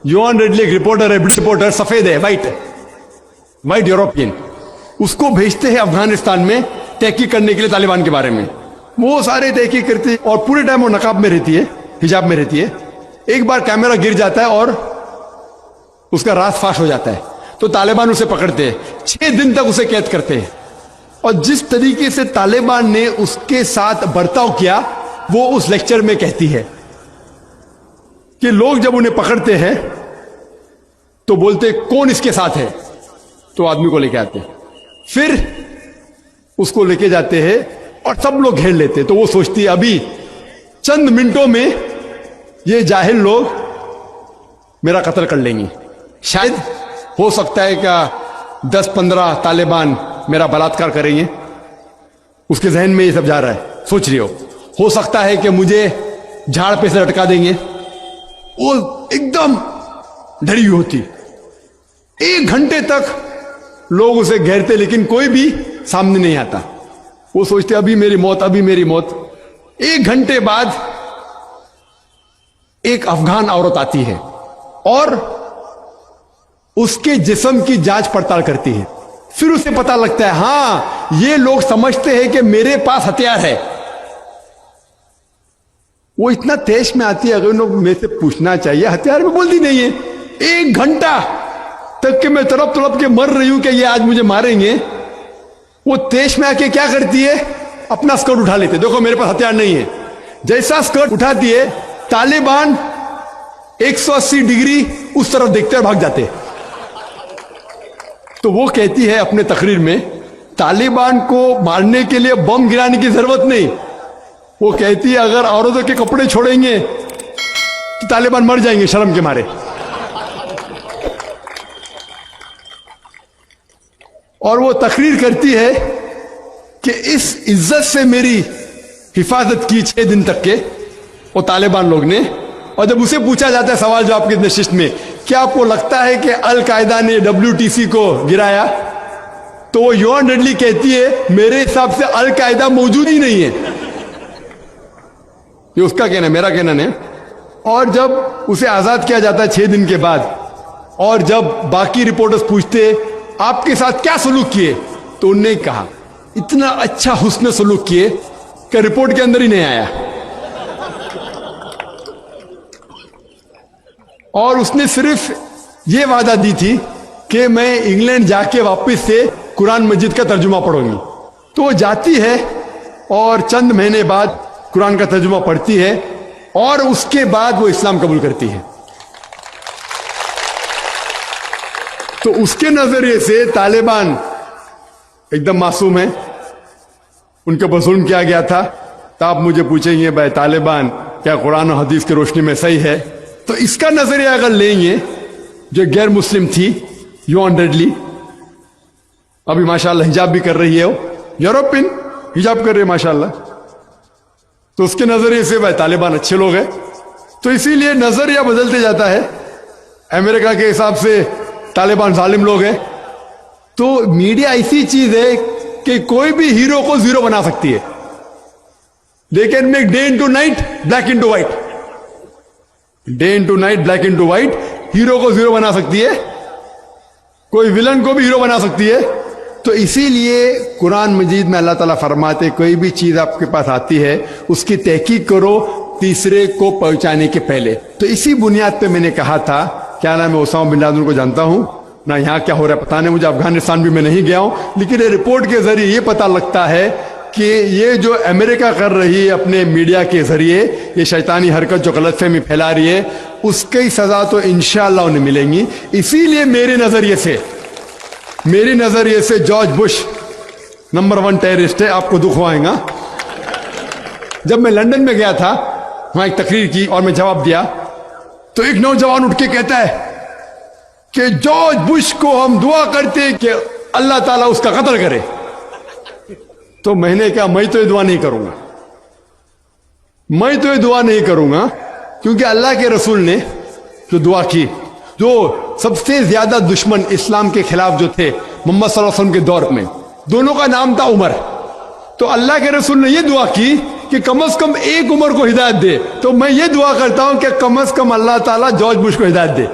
Yohan readily एक reporter है, reporter सफेद है, वाइट यूरोपियन, उसको भेजते हैं अफगानिस्तान में तहकीक करने के लिए तालिबान के बारे में। वो सारे तहकीक करते और पूरे टाइम वो नकाब में रहती है, हिजाब में रहती है। एक बार कैमरा गिर जाता है और उसका राज फाश हो जाता है, तो तालिबान उसे पकड़ते हैं, 6 दिन तक उसे कैद करते हैं। और जिस तरीके से तालिबान ने उसके साथ बर्ताव किया, वो उस लेक्चर में कहती है कि लोग जब उन्हें पकड़ते हैं तो बोलते कौन इसके साथ है, तो आदमी को लेके आते हैं, फिर उसको लेके जाते हैं और सब लोग घेर लेते हैं। तो वो सोचती है अभी चंद मिनटों में ये जाहिल लोग मेरा कत्ल कर लेंगे। शायद हो सकता है क्या 10-15 तालिबान मेरा बलात्कार करेंगे, उसके जहन में ये सब जा रहा है, सोच रही हो सकता है कि मुझे झाड़ पे से लटका देंगे। वो एकदम डरी हुई होती। 1 घंटे तक लोग उसे घेरते लेकिन कोई भी सामने नहीं आता। वो सोचते अभी मेरी मौत, अभी मेरी मौत। 1 घंटे बाद एक अफगान औरत आती है और उसके जिस्म की जांच पड़ताल करती है। फिर उसे पता लगता है हां ये लोग समझते हैं कि मेरे पास हथियार है। वो इतना तेज में आती है, अगर उन्होंने मेरे से पूछना चाहिए, हथियार में बोलती नहीं है। 1 घंटा तक के मैं तड़प तड़प के मर रही हूं कि ये आज मुझे मारेंगे। वो तेज में आके क्या करती है, अपना स्कर्ट उठा लेते, देखो मेरे पास हथियार नहीं है। जैसा स्कर्ट उठाती है, तालिबान 180 डिग्री उस तरफ देखते और भाग जाते। तो वो कहती है अपने तकरीर में, तालिबान को मारने के लिए बम गिराने की जरूरत नहीं। वो कहती है अगर औरतों के कपड़े छोड़ेंगे तो तालिबान मर जाएंगे शर्म के मारे। और वो तकरीर करती है कि इस इज्जत से मेरी हिफाजत की 6 दिन तक के वो तालिबान लोग ने। और जब उसे पूछा जाता है सवाल जवाब की नशिस्त में, क्या आपको लगता है कि अल कायदा ने WTC को गिराया, तो वो योहान रेडली कहती है मेरे हिसाब से अल कायदा मौजूद ही नहीं है। ये उसका कहना है, मेरा कहना नहीं। और जब उसे आजाद किया जाता है 6 दिन के बाद, और जब बाकी रिपोर्टर्स पूछते आपके साथ क्या सलूक किए, तो उन्होंने कहा इतना अच्छा हुस्न सलूक किए कि रिपोर्ट के अंदर ही नहीं आया। और उसने सिर्फ ये वादा दी थी कि मैं इंग्लैंड जाके वापस से कुरान मजीद का तर्जुमा पढ़ूंगी। तो वो जाती है और चंद महीने बाद कुरान का तर्जुमा पढ़ती है और उसके बाद वो इस्लाम कबूल करती है। तो उसके नजरिए से तालिबान एकदम मासूम है, उनके ऊपर जुल्म किया गया था। तो आप मुझे पूछेंगे भाई तालिबान क्या कुरान और हदीस की रोशनी में सही है? तो इसका नजरिया अगर लेंगे, जो गैर मुस्लिम थी योहान रेडली, अभी माशाल्लाह हिजाब भी कर रही है, वो यूरोपियन हिजाब कर रही है माशाल्लाह, तो उसके नजरिए से भाई तालिबान अच्छे लोग हैं। तो इसीलिए नजरिया बदलते जाता है। अमेरिका के हिसाब से तालिबान जालिम लोग हैं। तो मीडिया ऐसी चीज है कि कोई भी हीरो को जीरो बना सकती है। They can make day into night, black into white, day into night, black into white. Hero को जीरो बना सकती है, कोई विलन को भी हीरो बना सकती है। तो इसीलिए कुरान मजीद में अल्लाह ताला फरमाते कोई भी चीज आपके पास आती है उसकी तहकीक करो तीसरे को पहुंचाने के पहले। तो इसी बुनियाद पे मैंने कहा था, क्या नाम है, ओसामा बिन लादेन को जानता हूं ना, यहाँ क्या हो रहा है पता नहीं मुझे, अफगानिस्तान भी मैं नहीं गया हूं, लेकिन ये रिपोर्ट के जरिए ये पता लगता है कि ये जो अमेरिका कर रही है अपने मीडिया के जरिए, ये शैतानी हरकत जो गलतफहमी फैला रही है, उसकी सजा तो इंशाअल्लाह उन्हें मिलेंगी। इसीलिए मेरे नजरिए से जॉर्ज बुश नंबर 1 टेररिस्ट है, आपको दुख होगा। जब मैं लंदन में गया था, वहां एक तकरीर की और मैं जवाब दिया, तो एक नौजवान उठ के कहता है कि जॉर्ज बुश को हम दुआ करते हैं कि अल्लाह ताला उसका कत्ल करे। तो मैंने कहा मैं तो ये दुआ नहीं करूंगा, मैं तो ये दुआ नहीं करूंगा, क्योंकि अल्लाह के रसूल ने जो दुआ की, जो सबसे ज्यादा दुश्मन इस्लाम के खिलाफ जो थे मोहम्मद सल्लल्लाहु अलैहि वसल्लम के दौर में, दोनों का नाम था उमर। तो अल्लाह के रसूल ने यह दुआ की कि कम से कम एक उमर को हिदायत दे। तो मैं ये दुआ करता हूं कि कम से कम अल्लाह ताला जॉर्ज बुश को हिदायत दे।